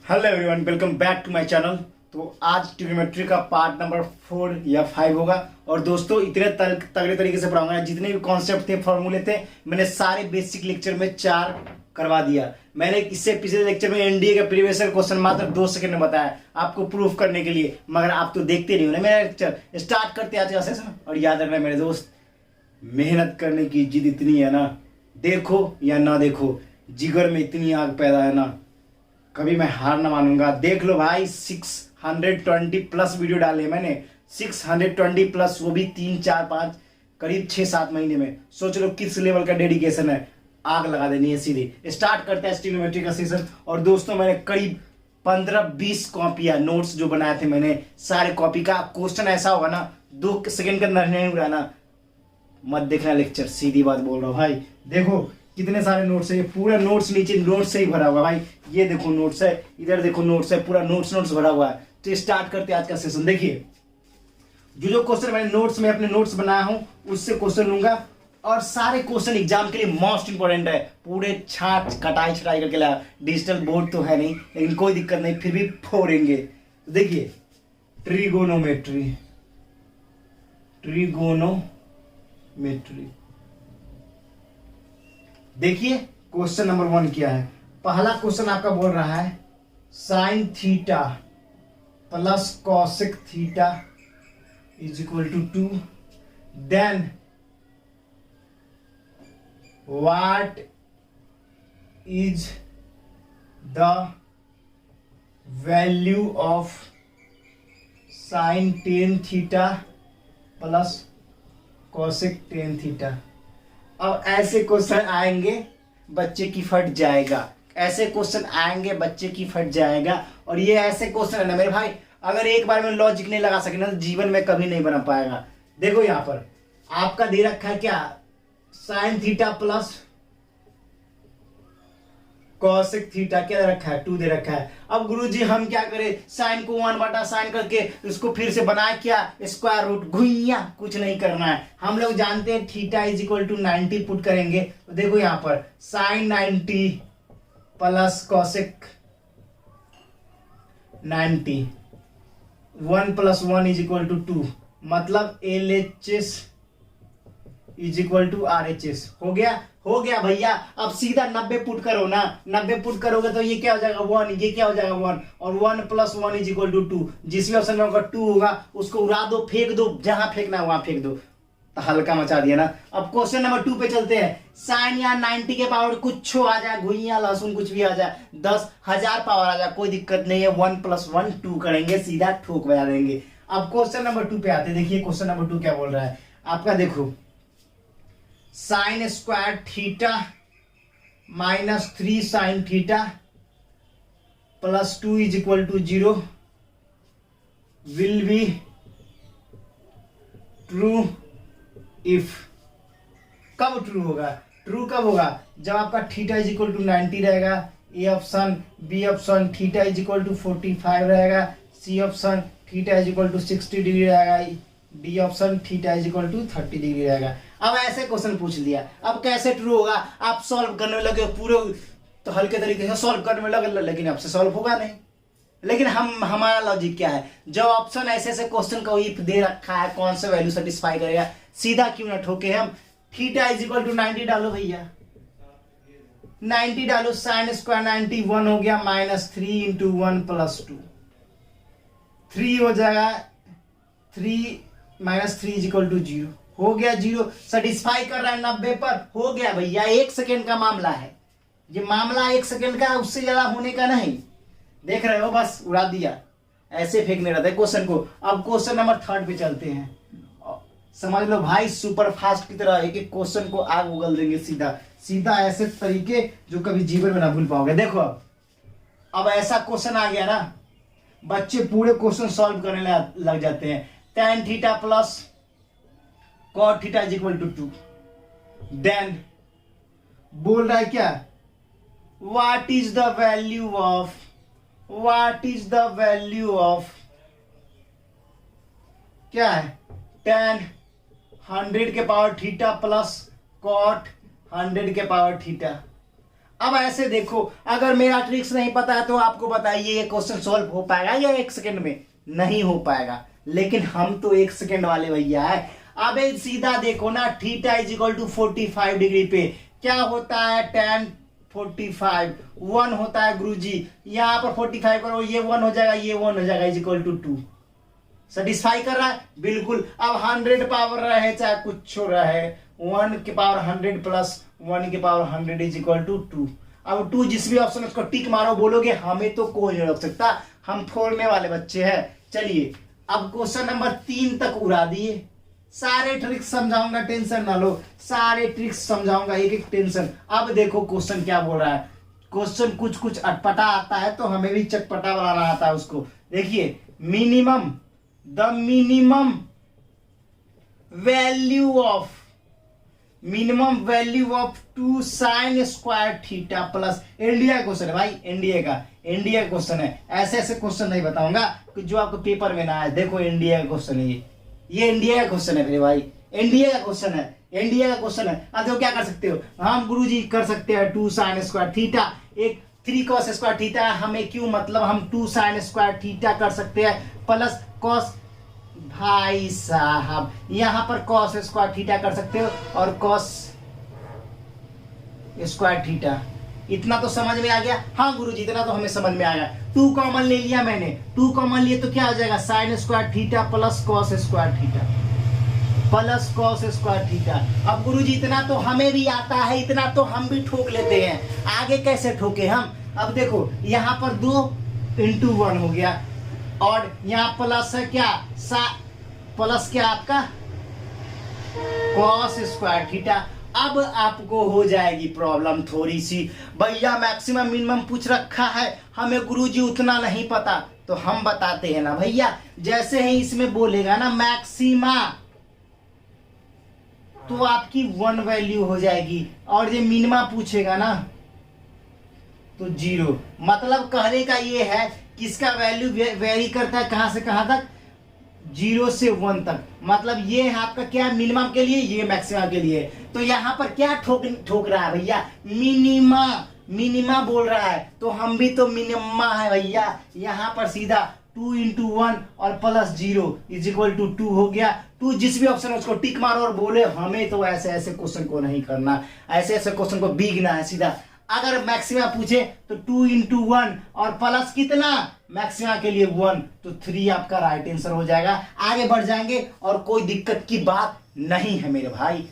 Hello everyone, welcome back to my channel. तो आज trigonometry का पार्ट नंबर 4 या 5 होगा। और दोस्तों इतने तगड़े तरीके से पढ़ाऊंगा, जितने भी कॉन्सेप्ट थे, फॉर्मूले थे, मैंने सारे बेसिक लेक्चर में 4 करवा दिया। मैंने इससे पिछले लेक्चर में एनडीए का प्रीवियस ईयर क्वेश्चन मात्र 2 सेकंड में बताया आपको प्रूफ करने के लिए, मगर आप तो देखते नहीं हो ना मेरा लेक्चर। स्टार्ट करते आज का सेशन। और याद रखना मेरे दोस्त, मेहनत करने की जिद इतनी है ना, देखो या ना देखो, जिगर में इतनी आग पैदा है ना, कभी मैं हार ना मानूंगा। देख लो भाई, 620 प्लस वीडियो डाले मैंने, 620 प्लस, वो भी 3 4 5 करीब 6-7 महीने में। सोच लो किस लेवल का डेडिकेशन है, आग लगा देनी है सीधे। स्टार्ट करते हैं ट्रिग्नोमेट्री का सेशन। और दोस्तों मैंने करीब 15-20 कॉपियां नोट्स जो बनाए थे मैंने, सारे कॉपी का क्वेश्चन ऐसा होगा ना 2 सेकंड के अंदर नहीं उड़ाना, मत देखना लेक्चर, सीधी बात बोल रहा हूँ भाई। देखो कितने सारे नोट्स है, ये पूरा नोट्स नीचे नोट्स से ही भरा हुआ भाई। ये देखो नोट्स है, इधर देखो नोट्स है, पूरा नोट्स भरा हुआ है। तो स्टार्ट करते हैं आज का सेशन। देखिए जो क्वेश्चन मैंने नोट्स में अपने नोट्स बनाया हूं उससे क्वेश्चन लूंगा, और सारे क्वेश्चन एग्जाम के लिए मोस्ट इंपोर्टेंट है। पूरे छाट कटाई छटाई करके लाया, डिजिटल बोर्ड तो है नहीं, लेकिन कोई दिक्कत नहीं, फिर भी फोड़ेंगे। तो देखिए ट्रिगोनोमेट्री, देखिए क्वेश्चन नंबर 1 क्या है। पहला क्वेश्चन आपका बोल रहा है sine theta plus cosec theta is equal to 2, then what is the value of sine ten theta plus cosec ten theta. अब ऐसे क्वेश्चन आएंगे बच्चे की फट जाएगा, ऐसे क्वेश्चन आएंगे बच्चे की फट जाएगा। और ये ऐसे क्वेश्चन है ना मेरे भाई, अगर एक बार में लॉजिक नहीं लगा सके ना, तो जीवन में कभी नहीं बना पाएगा। देखो यहाँ पर आपका दे रखा है क्या, sign theta plus cosec theta क्या दे रखा है, 2 दे रखा है। अब गुरुजी हम क्या करें, साइन को 1 बटा साइन करके उसको फिर से बनाए क्या, स्क्वायर रूट, घुइया, कुछ नहीं करना है। हम लोग जानते हैं theta is equal to 90 put करेंगे। तो देखो यहाँ पर sine 90 plus cosec 90, 1 + 1 is equal to 2, मतलब LHS is equal to RHS। हो गया भैया। अब सीधा 90 पुट करो ना, 90 पुट करोगे तो ये क्या हो जाएगा 1, ये क्या हो जाएगा 1, और 1 + 1 इज इक्वल टू 2। जिस भी ऑप्शन में होगा 2 होगा उसको उड़ा दो, फेंक दो, जहां फेंकना है वहां फेंक दो। तो हल्का मचा दिया ना। अब क्वेश्चन नंबर 2 पे चलते हैं। साइन या 90 के पावर कुछ आ जाए, घुइया लहसुन कुछ भी आ जाए, 10,000 पावर आ जाए, कोई दिक्कत नहीं है। 1 + 1 2 करेंगे, सीधा ठोक बजा देंगे। अब क्वेश्चन नंबर 2 पे आते हैं। देखिए क्वेश्चन नंबर 2 क्या बोल रहा है आपका, देखो sine square theta minus 3 sine theta plus 2 is equal to 0 will be true if. कब ट्रू होगा, ट्रू कब होगा, जब आपका थीटा इज इक्वल टू 90 रहेगा, A option, B option theta is equal to 45 रहेगा, C option theta is equal to 60 degree रहेगा, D option theta is equal to 30 degree रहेगा। अब ऐसे क्वेश्चन पूछ लिया, अब कैसे ट्रू होगा, आप सॉल्व करने में लगे पूरे, तो हल्के तरीके से सॉल्व करने में लगे, लेकिन आपसे सॉल्व होगा नहीं। लेकिन हमारा लॉजिक क्या है, जब ऑप्शन ऐसे क्वेश्चन का इफ दे रखा है, कौन सा वैल्यू सेटिस्फाई करेगा, सीधा क्यों ना ठोके हम, थीटा इज इक्वल टू 90 डालो भैया, 90 डालो, साइन स्क्वायर 91 हो गया, -3 × 1 + 2, 3 हो जाएगा, 3 - 3 इज इक्वल टू 0, हो गया 0। सेटिस्फाई कर रहा है 90 पर, हो गया भैया। 1 सेकेंड का मामला है ये, मामला 1 सेकेंड का, उससे ज्यादा होने का नहीं। देख रहे हो, बस उड़ा दिया, ऐसे फेंकने रहता है क्वेश्चन को। अब क्वेश्चन नंबर 3 पे चलते हैं। समझ लो भाई, सुपर फास्ट की तरह एक एक क्वेश्चन को आग उगल देंगे, सीधा सीधा ऐसे तरीके जो कभी जीवन में ना भूल पाओगे। देखो अब ऐसा क्वेश्चन आ गया ना, बच्चे पूरे क्वेश्चन सॉल्व करने लग जाते हैं। tan theta plus cot theta is equal to 2, then बोल रहा है क्या, what is the value of क्या है, tan 100 के पावर थीटा प्लस cot 100 के पावर थीटा। अब ऐसे देखो, अगर मेरा ट्रिक्स नहीं पता है तो आपको बताइए ये क्वेश्चन सॉल्व हो पाएगा या 1 सेकंड में? नहीं हो पाएगा। लेकिन हम तो 1 सेकंड वाले भैया है। अब सीधा देखो ना, theta is equal to 45 degree पे क्या होता है, tan 45 1 होता है गुरुजी। यहाँ पर 45 करो, ये 1 हो जाएगा, ये 1 हो जाएगा, इज इक्वल टू 2। सेटिस्फाई कर रहा है? बिल्कुल। अब 100 पावर रहे चाहे कुछ रहे, 1 की पावर 100 प्लस 1 की पावर 100 इज इक्वल टू 2। अब 2 जिस भी ऑप्शन उसको टिक मारो, बोलोगे हमें तो कोई नहीं रोक सकता, हम फोड़ने वाले बच्चे हैं। चलिए अब क्वेश्चन नंबर 3 तक उड़ा दिए। सारे ट्रिक्स समझाऊंगा, टेंशन ना लो, सारे ट्रिक्स समझाऊंगा, एक एक टेंशन। अब देखो क्वेश्चन क्या बोल रहा है। क्वेश्चन कुछ कुछ अटपटा आता है तो हमें भी चटपटा बनाना आता है उसको। देखिए, minimum the minimum value of 2 sin square theta plus, India का क्वेश्चन है भाई, इंडिया का क्वेश्चन है। ऐसे ऐसे क्वेश्चन नहीं बताऊंगा कि जो आपको पेपर में ना है। देखो इंडिया का क्वेश्चन है, ये इंडिया का क्वेश्चन है मेरे भाई, इंडिया का क्वेश्चन है, इंडिया का क्वेश्चन है। अब देखो क्या कर सकते हो, हम गुरुजी कर सकते हैं 2 sin स्क्वायर थीटा, एक 3 cos स्क्वायर थीटा, हमें क्यों मतलब हम 2 sin स्क्वायर थीटा कर सकते हैं प्लस cos, भाई साहब यहां पर cos स्क्वायर थीटा कर सकते हो और cos स्क्वायर थीटा। इतना तो समझ में आ गया? हाँ गुरुजी इतना तो हमें समझ में आ गया। 2 कॉमन ले लिया मैंने, 2 कॉमन लिए तो क्या हो जाएगा, sin square theta plus cos square theta plus cos square theta. अब गुरुजी इतना तो हमें भी आता है, इतना तो हम भी ठोक लेते हैं, आगे कैसे ठोके हम? अब देखो यहाँ पर 2 × 1 हो गया और यहाँ प्लस है क्या, प्लस क्या आपका cos स्क्वायर थीटा। अब आपको हो जाएगी प्रॉब्लम थोड़ी सी, भैया मैक्सिमम मिनिमम पूछ रखा है, हमें गुरुजी उतना नहीं पता, तो हम बताते हैं ना भैया। जैसे ही इसमें बोलेगा ना मैक्सिमा, तो आपकी 1 वैल्यू हो जाएगी, और ये मिनिमा पूछेगा ना तो 0। मतलब कहने का ये है कि इसका वैल्यू वेरी करता है कहां से कहां तक, 0 से 1 तक। मतलब ये है आपका क्या, मिनिमम के लिए, ये मैक्सिमम के लिए। तो यहाँ पर क्या ठोक रहा है भैया, मिनिमा बोल रहा है, तो हम भी तो मिनिमा है भैया। यहाँ पर सीधा 2 × 1 और प्लस 0 इज इक्वल टू 2 हो गया। 2 जिस भी ऑप्शन है उसको टिक मारो और बोले हमें तो ऐसे ऐसे क्वेश्चन को नहीं करना, ऐसे ऐसे क्वेश्चन को बीगना है सीधा। अगर मैक्सिमा पूछे तो 2 × 1 और प्लस कितना, मैक्सिमा के लिए 1, तो 3 आपका राइट आंसर हो जाएगा। आगे बढ़ जाएंगे और कोई दिक्कत की बात नहीं है मेरे भाई।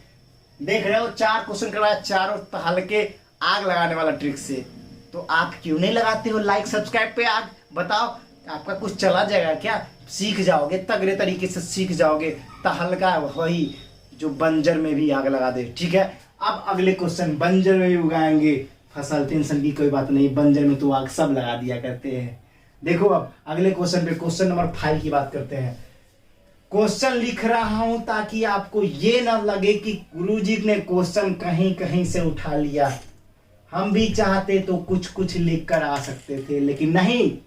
देख रहे हो 4 क्वेश्चन करवाया, चारों हल्के आग लगाने वाला ट्रिक से। तो आप क्यों नहीं लगाते हो लाइक सब्सक्राइब पे आग? बताओ आपका कुछ चला जाएगा क्या? सीख जाओगे, तगड़े तरीके से सीख जाओगे। तो हल्का वही जो बंजर में भी आग लगा दे, ठीक है। अब अगले क्वेश्चन, बंजर में भी उगाएंगे फसल, टेंशन की कोई बात नहीं, बंजर में तो आग सब लगा दिया करते हैं। देखो अब अगले क्वेश्चन पे, क्वेश्चन नंबर 5 की बात करते हैं। क्वेश्चन लिख रहा हूं ताकि आपको ये ना लगे कि गुरुजी ने क्वेश्चन कहीं कहीं से उठा लिया। हम भी चाहते तो कुछ कुछ लिख कर आ सकते थे, लेकिन नहीं,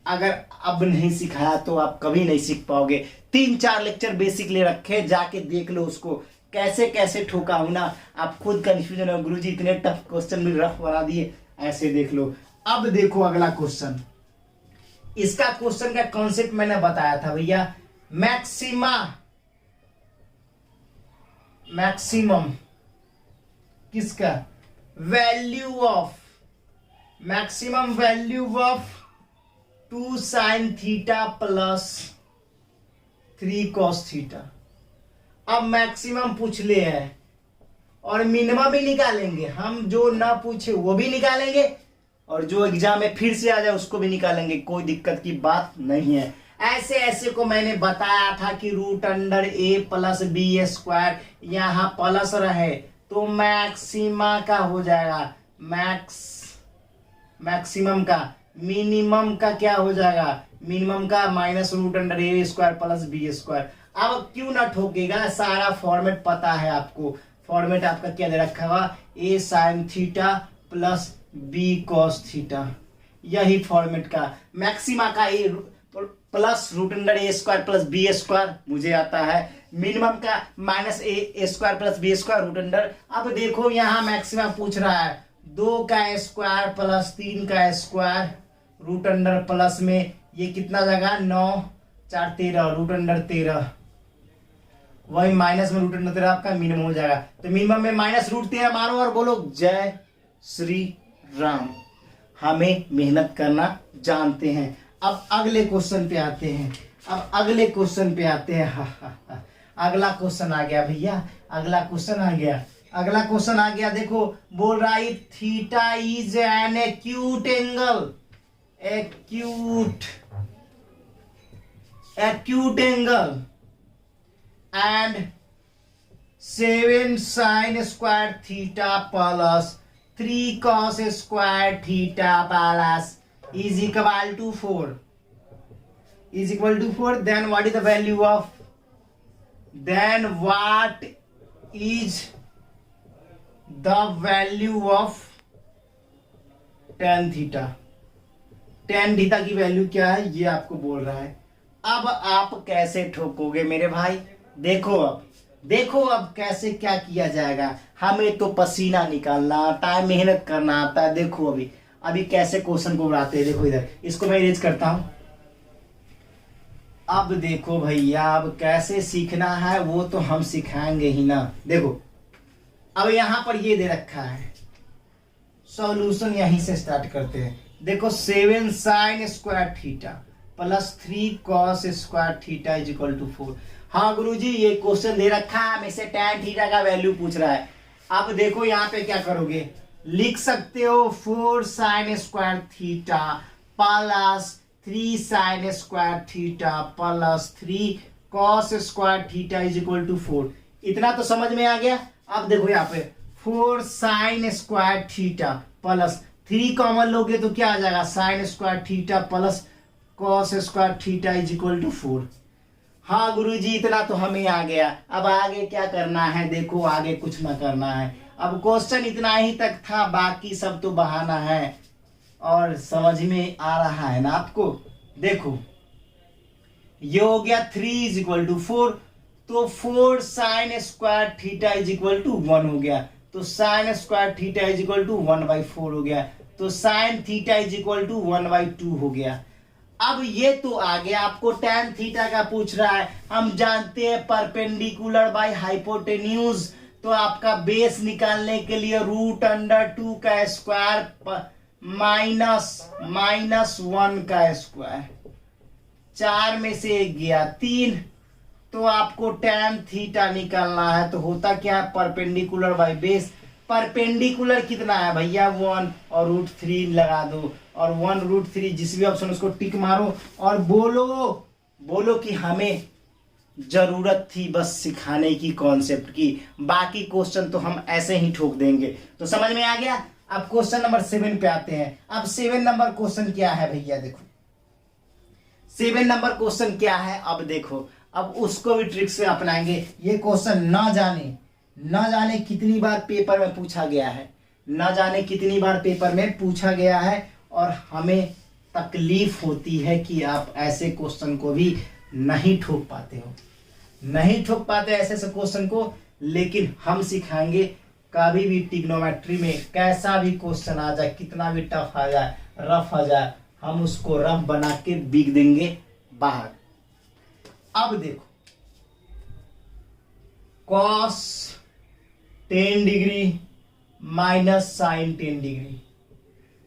अगर अब नहीं सिखाया तो आप कभी नहीं सीख पाओगे। 3-4 लेक्चर बेसिक ले रखे, जाके देख लो उसको कैसे कैसे ठोका हूं ना। आप खुद कंफ्यूजन हो, गुरुजी इतने टफ क्वेश्चन भी रफ बना दिए, ऐसे देख लो। अब देखो अगला क्वेश्चन, इसका क्वेश्चन का कॉन्सेप्ट मैंने बताया था भैया। मैक्सिमम किसका, value of, maximum value of 2 sin theta plus 3 cos theta. अब मैक्सिमम पूछ ले है और मिनिमम भी निकालेंगे हम, जो ना पूछे वो भी निकालेंगे और जो एग्जाम में फिर से आ जाए उसको भी निकालेंगे, कोई दिक्कत की बात नहीं है। ऐसे ऐसे को मैंने बताया था कि √a प्लस b² यहाँ प्लस रहे तो मैक्सिमा का हो जाएगा, मैक्सिमम का, मिनिमम का क्या हो जाएगा, मिनिमम का -√a² प्लस b²। अब क्यों ना ठोकेगा, सारा फॉर्मेट पता है आपको। फॉर्मेट आपका क्या दे रखा हुआ, a sin theta plus b cos theta, यही फॉर्मेट का। मैक्सिमा का a plus √a² plus b² मुझे आता है, मिनिमम का -a² प्लस b² √। अब देखो यहाँ मैक्सिमा पूछ रहा है 2 का स्क्वायर प्लस 3 का स्क्वायर रूट अंडर प्लस में ये कितना जाएगा 9 4 13 रूट अंडर 13, वही माइनस में रूट अंडर 13 आपका मिनिमम हो जाएगा। तो मिनिमम में माइनस रूट 13 मारो और बोलो जय श्री राम। हमें मेहनत करना जानते हैं। अब अगले क्वेश्चन पे आते हैं। अगला क्वेश्चन आ गया भैया, अगला क्वेश्चन आ गया। देखो बोल रहा है theta is an acute angle and 7 sin square theta plus 3 cos square theta plus is equal to 4. Then what is the value of tan theta? tan theta की वैल्यू क्या है ये आपको बोल रहा है। अब आप कैसे ठोकोगे मेरे भाई? देखो अब कैसे क्या किया जाएगा। हमें तो पसीना निकालना आता है, मेहनत करना आता है। देखो अभी कैसे क्वेश्चन को उड़ाते हैं। देखो इधर, इसको मैं इरेज करता हूं। अब देखो भैया, अब कैसे सीखना है वो तो हम सिखाएंगे ही ना। देखो अब यहां पर ये दे रखा है, सॉल्यूशन यहीं से स्टार्ट करते हैं। देखो 7 sin square theta plus 3 cos square theta is equal to 4। हाँ गुरुजी ये क्वेश्चन दे रखा है, हमें से tan थीटा का वैल्यू पूछ रहा है। अब देखो यहाँ पे क्या करोगे, लिख सकते हो 4 sin square theta plus 3 sin square theta plus 3 cos square theta is equal to 4। इतना तो समझ में आ गया। अब देखो यहाँ पे 4 sin square theta plus 3 common लोगे तो क्या आ जाएगा sin square theta plus cos square theta is equal to 4। हाँ गुरुजी इतना तो हमें आ गया। अब आगे क्या करना है? देखो आगे कुछ ना करना है। अब क्वेश्चन इतना ही तक था, बाकी सब तो बहाना है और समझ में आ रहा है ना आपको। देखो ये हो गया 3 इज इक्वल टू 4, तो 4 sin square theta is equal to 1 हो गया। तो sin square theta is equal to 1/4 हो गया। तो sin theta is equal to 1/2 हो गया। अब ये तो आ गया, आपको tan थीटा का पूछ रहा है। हम जानते हैं परपेंडिकुलर बाय हाइपोटेन्यूज, तो आपका बेस निकालने के लिए रूट अंडर 2 का स्क्वायर माइनस 1 का स्क्वायर, 4 में से 1 गया 3, तो आपको tan थीटा निकालना है। तो होता क्या है, परपेंडिकुलर बाय बेस। परपेंडिकुलर कितना है भैया 1 और √3 लगा दो, और 1 √3 जिस भी ऑप्शन उसको टिक मारो और बोलो कि हमें जरूरत थी बस सिखाने की कॉन्सेप्ट की, बाकी क्वेश्चन तो हम ऐसे ही ठोक देंगे। तो समझ में आ गया। अब क्वेश्चन नंबर 7 पे आते हैं। अब 7 नंबर क्वेश्चन क्या है भैया? देखो 7 नंबर क्वेश्चन क्या है, अब देखो अब उसको भी ट्रिक से अपनाएंगे। ये क्वेश्चन न जाने कितनी बार पेपर में पूछा गया है, और हमें तकलीफ होती है कि आप ऐसे क्वेश्चन को भी नहीं ठोक पाते ऐसे क्वेश्चन को। लेकिन हम सिखाएंगे, कभी भी ट्रिग्नोमेट्री में कैसा भी क्वेश्चन आ जाए, कितना भी टफ आ जाए, रफ आ जाए, हम उसको रफ बना के बिक देंगे बाहर। अब देखो cos 10 degree minus sine 10 degree,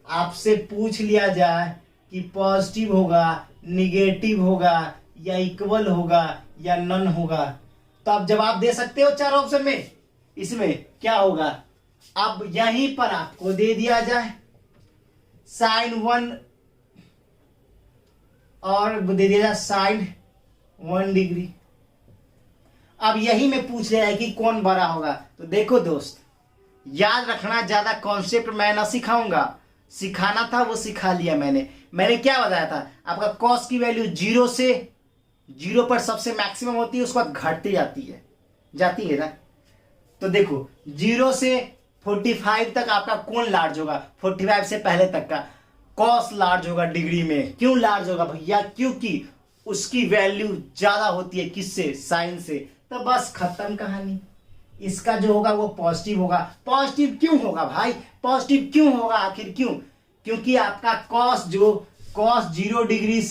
आपसे पूछ लिया जाए कि पॉजिटिव होगा, निगेटिव होगा, या इक्वल होगा, या नन होगा, तो आप जवाब दे सकते हो 4 ऑप्शन में। इसमें क्या होगा, अब यहीं पर आपको दे दिया जाए साइन 1 और दे दिया जाए साइन 1 डिग्री। अब यही में पूछ रहा है कि कौन बड़ा होगा। तो देखो दोस्त, याद रखना, ज्यादा कॉन्सेप्ट मैं ना सिखाऊंगा, सिखाना था वो सिखा लिया मैंने क्या बताया था, आपका कॉस की वैल्यू 0 पर सबसे मैक्सिमम होती है, उसके बाद घटती जाती है ना। तो देखो 0 से 45 तक आपका कौन लार्ज होगा, 45 से पहले तक का कॉस लार्ज होगा डिग्री में। क्यों लार्ज होगा भैया? क्योंकि उसकी वैल्यू ज्यादा होती है किससे, साइन से। तो बस खत्म कहानी, इसका जो होगा वो पॉजिटिव होगा। पॉजिटिव क्यों होगा भाई, पॉजिटिव क्यों होगा, आखिर क्यों? क्योंकि आपका कॉस 0 डिग्री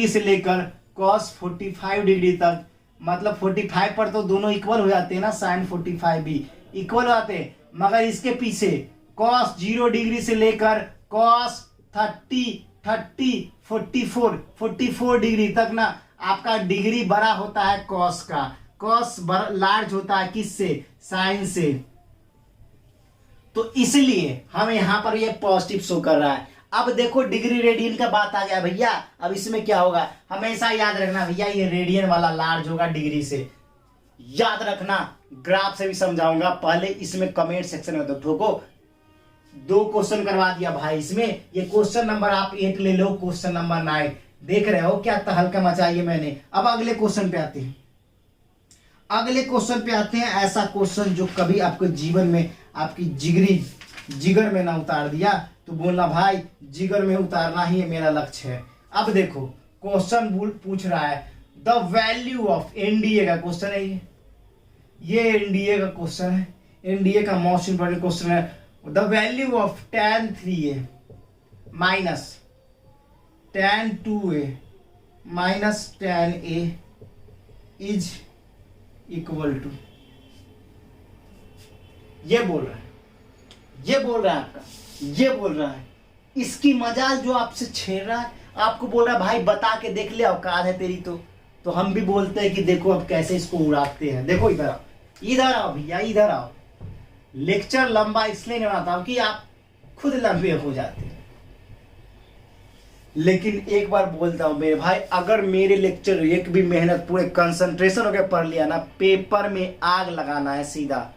से लेकर कॉस 45 डिग्री तक, मतलब 45 पर तो दोनों इक्वल हो जाते हैं ना, साइन 45 भी इक्वल हो जाते हैं। मगर इसके पीछे कॉस 0 डिग्री से लेकर कॉस 44 डिग्री तक ना आपका डिग्री बड़ा होता है कॉस का। कॉस लार्ज होता है किससे, साइन से। तो इसलिए हमें यहां पर ये पॉजिटिव शो कर रहा है। अब देखो डिग्री रेडियन का बात आ गया भैया। अब इसमें क्या होगा, हमेशा याद रखना भैया, ये रेडियन वाला लार्ज होगा डिग्री से, याद रखना। ग्राफ से भी समझाऊंगा, पहले इसमें कमेंट सेक्शन में तो ठोको। 2 क्वेश्चन करवा दिया भाई इसमें। ये क्वेश्चन नंबर आप 8 ले लो, क्वेश्चन नंबर 9। देख रहे हो क्या तहलका मचाई है मैंने। अब अगले क्वेश्चन पे आते हैं। ऐसा क्वेश्चन जो कभी आपके जीवन में आपकी जिगर में ना उतार दिया, तो बोलना भाई जिगर में उतारना ही मेरा लक्ष्य है। अब देखो क्वेश्चन पूछ रहा है द वैल्यू ऑफ, एनडीए का क्वेश्चन है ये एनडीए का क्वेश्चन है, एनडीए का मोस्ट इंपोर्टेंट क्वेश्चन है। The value of tan 3a minus tan 2a minus tan a is equal to, ये बोल रहा है आपका, ये बोल रहा है। इसकी मजाल जो आपसे छेड़ रहा है, आपको बोल रहा है भाई बता के देख ले, औकात है तेरी तो हम भी बोलते हैं कि देखो अब कैसे इसको उड़ाते हैं। देखो इधर आओ भैया, इधर आओ। लेक्चर लंबा इसलिए नहीं बनाता हूं कि आप खुद लंबे हो जाते हैं, लेकिन एक बार बोलता हूं मेरे भाई, अगर मेरे लेक्चर एक भी मेहनत पूरे कंसंट्रेशन होकर पढ़ लिया ना, पेपर में आग लगाना है सीधा।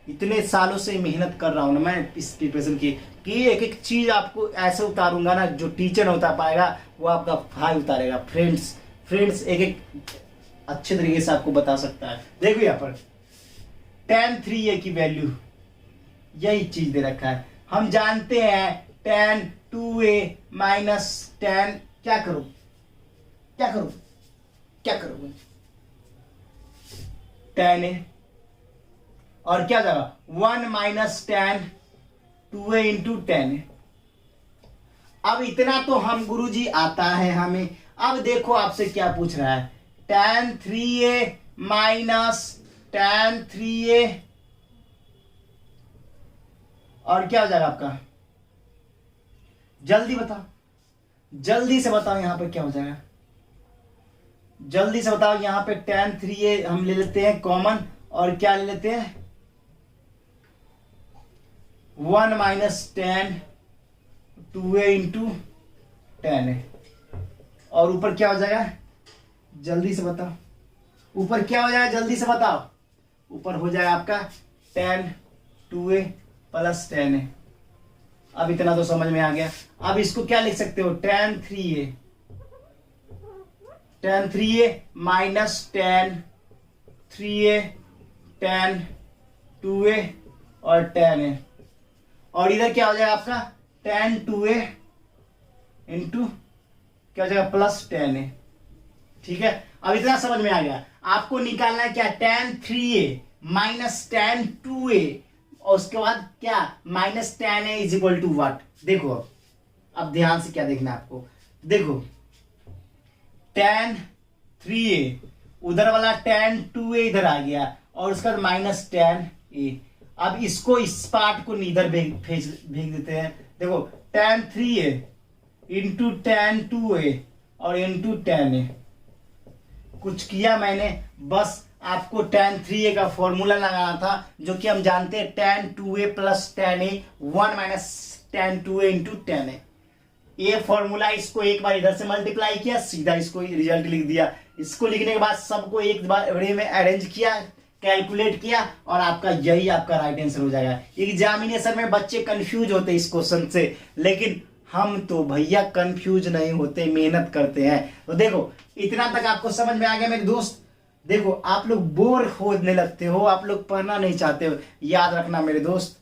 इतने सालों से मेहनत कर रहा हूं ना मैं इस प्रिपरेशन की, कि एक एक चीज आपको ऐसे उतारूंगा ना, जो टीचर नहीं उतार पाएगा वो आपका भाई उतारेगा। फ्रेंड्स एक अच्छे तरीके से आपको बता सकता है। देखो यहाँ पर tan 3a की वैल्यू यही चीज दे रखा है। हम जानते हैं tan 2a माइनस tan, क्या करो tan a, और क्या जाएगा 1 minus tan 2a into tan a। अब इतना तो हम गुरुजी आता है हमें। अब देखो आपसे क्या पूछ रहा है, tan 3a minus tan 3a, और क्या हो जाएगा आपका, जल्दी से बताओ यहां पे क्या हो जाएगा, जल्दी से बताओ। यहां पे tan 3a हम ले लेते हैं कॉमन, और क्या ले लेते हैं 1 minus tan 2a into tan a, और ऊपर क्या हो जाएगा, जल्दी से बताओ, ऊपर क्या हो जाएगा, जल्दी से बताओ। ऊपर हो जाएगा आपका tan 2a plus tan a। अब इतना तो समझ में आ गया। अब इसको क्या लिख सकते हो, tan 3a minus tan 3a tan 2a और tan a, और इधर क्या हो जाएगा आपका tan 2a इंटू क्या हो जाएगा प्लस tan a। ठीक है, अब इतना समझ में आ गया। आपको निकालना है क्या, tan 3a minus tan 2a, और उसके बाद क्या minus tan a is equal to what. देखो अब ध्यान से क्या देखना है आपको, देखो tan 3a, उधर वाला tan 2a इधर आ गया, और उसका माइनस tan a। अब इसको, इस पार्ट को इधर भेज देते हैं। देखो tan 3a into tan 2a और इंटू tan a। कुछ किया मैंने, बस आपको tan 3a का फॉर्मूला लगाना था, जो कि हम जानते हैं tan 2a plus tan a 1 minus tan 2a into tan a। ये फॉर्मूला, इसको एक बार इधर से मल्टीप्लाई किया, सीधा इसको रिजल्ट लिख दिया। इसको लिखने के बाद सबको एक बार में अरेंज किया, कैलकुलेट किया, और आपका यही आपका राइट आंसर हो जाएगा। एग्जामिनेशन में बच्चे कंफ्यूज होते इस क्वेश्चन से, लेकिन हम तो भैया कंफ्यूज नहीं होते, मेहनत करते हैं। तो देखो इतना तक आपको समझ में आ गया मेरे दोस्त। देखो आप लोग बोर होने लगते हो, आप लोग पढ़ना नहीं चाहते हो। याद रखना मेरे दोस्त,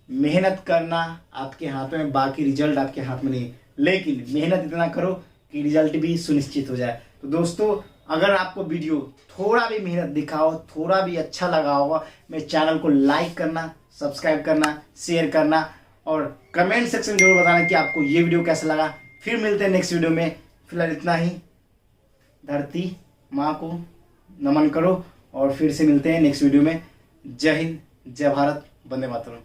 मेहनत करना आपके हाथों में, बाकी रिजल्ट आपके हाथ में नहीं, लेकिन मेहनत इतना करो कि रिजल्ट भी सुनिश्चित हो जाए। तो दोस्तों अगर आपको वीडियो थोड़ा भी मेहनत दिखा हो, थोड़ा भी अच्छा लगा होगा, मेरे चैनल को लाइक करना, सब्सक्राइब करना, शेयर करना और कमेंट सेक्शन में जरूर बताना कि आपको ये वीडियो कैसा लगा। फिर मिलते हैं नेक्स्ट वीडियो में। फिलहाल इतना ही। धरती माँ को नमन करो और फिर से मिलते हैं नेक्स्ट वीडियो में। जय हिंद, जय भारत, वंदे मातरम।